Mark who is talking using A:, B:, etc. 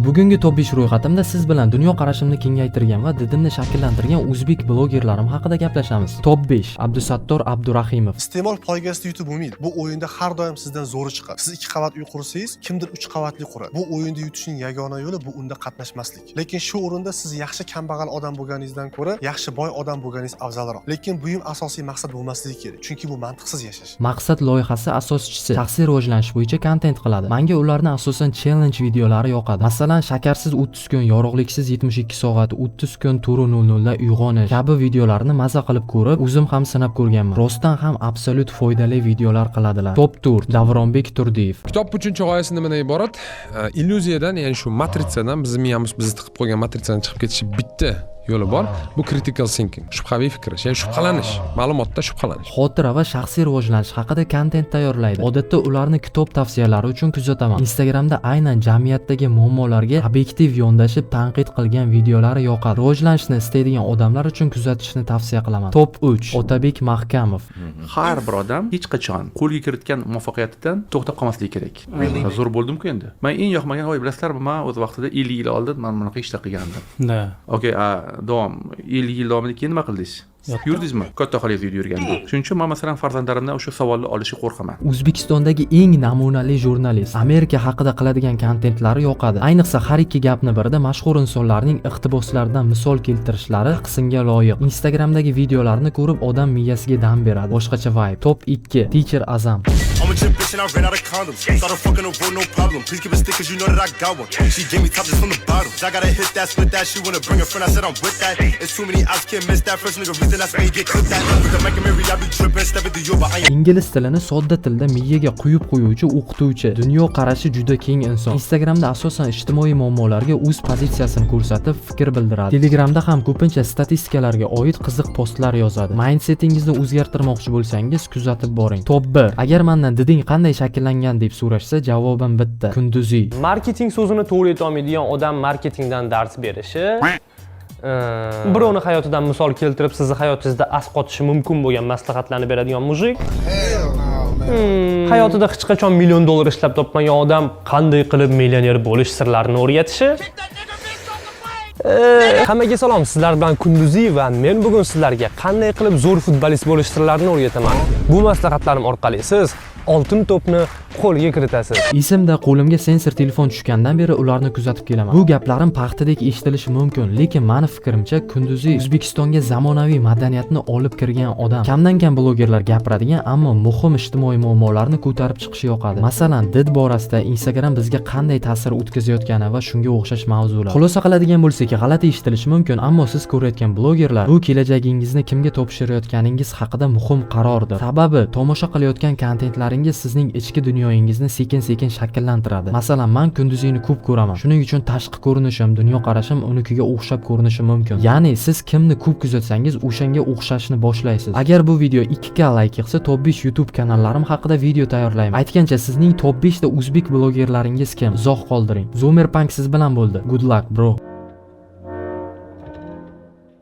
A: Bugungi top 5 ro'yxatimda siz bilan dunyo qarashimni kengaytirgan va didimni shakllantirgan o'zbek blogerlarim haqida gaplashamiz. Top 5. Abdusattor Abdurahimov.
B: Iste'mol poygasida yutib umid. Bu o'yinda har doim sizdan zo'ri chiqadi. Siz 2 qavat uy qursangiz, kimdir 3 qavatli quradi. Bu o'yinda yutishning yagona yo'li bu unda qatnashmaslik. Lekin shu o'rinda siz yaxshi kambag'al odam bo'lganingizdan ko'ra, yaxshi boy odam bo'lganingiz afzalroq. Lekin bu ham asosiy maqsad bo'lmasligi kerak. Chunki bu mantiqsiz yashash.
A: Maqsad loyihasi asoschisi shaxsiy rivojlanish bo'yicha kontent qiladi. Menga ularning asosan challenge videolari yoqadi. Masalan, shakarsiz 30 kun, yorug'liksiz 72 soat, 30 kun turi 00 da uyg'onish kabi videolarni maza qilib ko'rib, o'zim ham sinab ko'rganman. Rostdan ham absolyut foydali videolar qiladilar. Top tur Davronbek Turdiyev.
C: Kitob 3-g'oyasi nimadan iborat? Illyuziyadan, ya'ni shu matritsadan, bizning miyamiz bizni tiqib qo'ygan matritsadan chiqib ketishi bitta yo'li bor. Bu critical thinking, shubhaviy fikr, ya'ni shubhalanish, ma'lumotda shubhalanish.
A: Xotira va shaxsiy rivojlanish haqida kontent tayyorlaydi. Odatda ularni kitob tavsiyalari uchun kuzataman. Instagramda aynan jamiyatdagi muammolarga obyektiv yondashib tanqid qilgan videolari yoqadi. Rivojlanishni istaydigan odamlar uchun kuzatishni tavsiya qilaman. Top 3 Otabek Mahkamov.
D: Har bir odam hech qachon qo'lga kiritgan muvaffaqiyatidan to'xtab qolmasligi kerak. Zo'r bo'ldim-ku endi. Men eng yoqmagan, bilasizlarmi, men o'z vaqtida 50 yil oldin men bunaqa ishlar qilgandim.
E: Da.
D: Okey, davom 50 yil davomida keyin nima qildingiz? Yurdingizmi? Katta xolingizda yurganda. Shuning uchun men masalan farzandlarimdan o'sha savolni olishga qo'rqaman.
A: O'zbekistondagi eng namunali jurnalist. Amerika haqida qiladigan kontentlari yoqadi. Ayniqsa har ikki gapni birida mashhur insonlarning iqtiboslaridan misol keltirishlari qismga loyiq. Instagramdagi videolarni ko'rib odam miyasiga dam beradi. Boshqacha vibe. Top 2 Teacher Azam.
F: I'm a gym bitch and I ran out of condoms. Started fucking up for no problem. Please give a stick cause you know that I got one. She gave me top just from the bottom. I gotta hit that, split that. She wanna bring a friend. I said I'm with that. It's too many odds, can't miss that. First nigga reason that's why you get clipped that. With the Mac and Mary, I be tripping. Step into you, but I ain't.
A: Ingliz tilini sodda tilda miyaga quyib qo'yuvchi o'qituvchi, dunyo qarashi juda keng inson. Instagramda asosan ijtimoiy muammolarga o'z pozitsiyasini ko'rsatib, fikr bildiradi. Telegramda ham ko'pincha statistikalarga oid qiziq postlar yozadi. Mindsetingizni o'zgartirmoqchi bo'lsangiz, kuzatib boring. Top 1 Agar mendan diding qanday shakllangan deb so'rashsa, javobim bitta: kunduziy.
E: Marketing so'zini to'g'ri aytolmaydigan odam marketingdan dars berishi, birovni hayotidan misol keltirib sizni hayotingizda asqotishi mumkin bo'lgan maslahatlarni beradigan mujik. Hayotida hech qachon $1 million ishlab topmagan odam qanday qilib millioner bo'lish sirlarini o'rgatishi. Hammaga salom, sizlar bilan Kunduziy va men bugun sizlarga qanday qilib zo'r futbolist bo'lish sirlarini o'rgataman. Bu maslahatlarim orqali siz oltin to'pni qo'lga kiritasiz. Esimda qo'limga sensor telefon tushgandan beri ularni kuzatib kelaman. Bu gaplarim paxtadek eshitilishi mumkin, lekin meni fikrimcha Kunduziy O'zbekistonga zamonaviy madaniyatni olib kirgan odam. Kamdan-kam blogerlar gapiradigan, ammo muhim ijtimoiy muammolarni ko'tarib chiqishi yoqadi. Masalan, did borasida Instagram bizga qanday ta'sir o'tkazayotgani va shunga o'xshash mavzular. Xulosa qiladigan bo'lsak, g'alati eshitilishi mumkin, ammo siz ko'rayotgan blogerlar bu kelajagingizni kimga topshirayotganingiz haqida muhim qarordir. Sababi tomosha qilayotgan kontentlaringiz sizning ichki dunyoyingizni sekin-sekin shakllantiradi. Masalan, men Kunduziyni ko'p ko'raman. Shuning uchun tashqi ko'rinishim, dunyo qarashim unikiga o'xshab ko'rinishi mumkin. Ya'ni siz kimni ko'p kuzatsangiz, o'shanga o'xshashni boshlaysiz. Agar bu video 2k like yig'sa, top 5 YouTube kanallarim haqida video tayyorlayman. Aytgancha, sizning top 5 ta o'zbek blogerlaringiz kim? Izoh qoldiring. Zomerpunk siz bilan bo'ldi. Good luck, bro.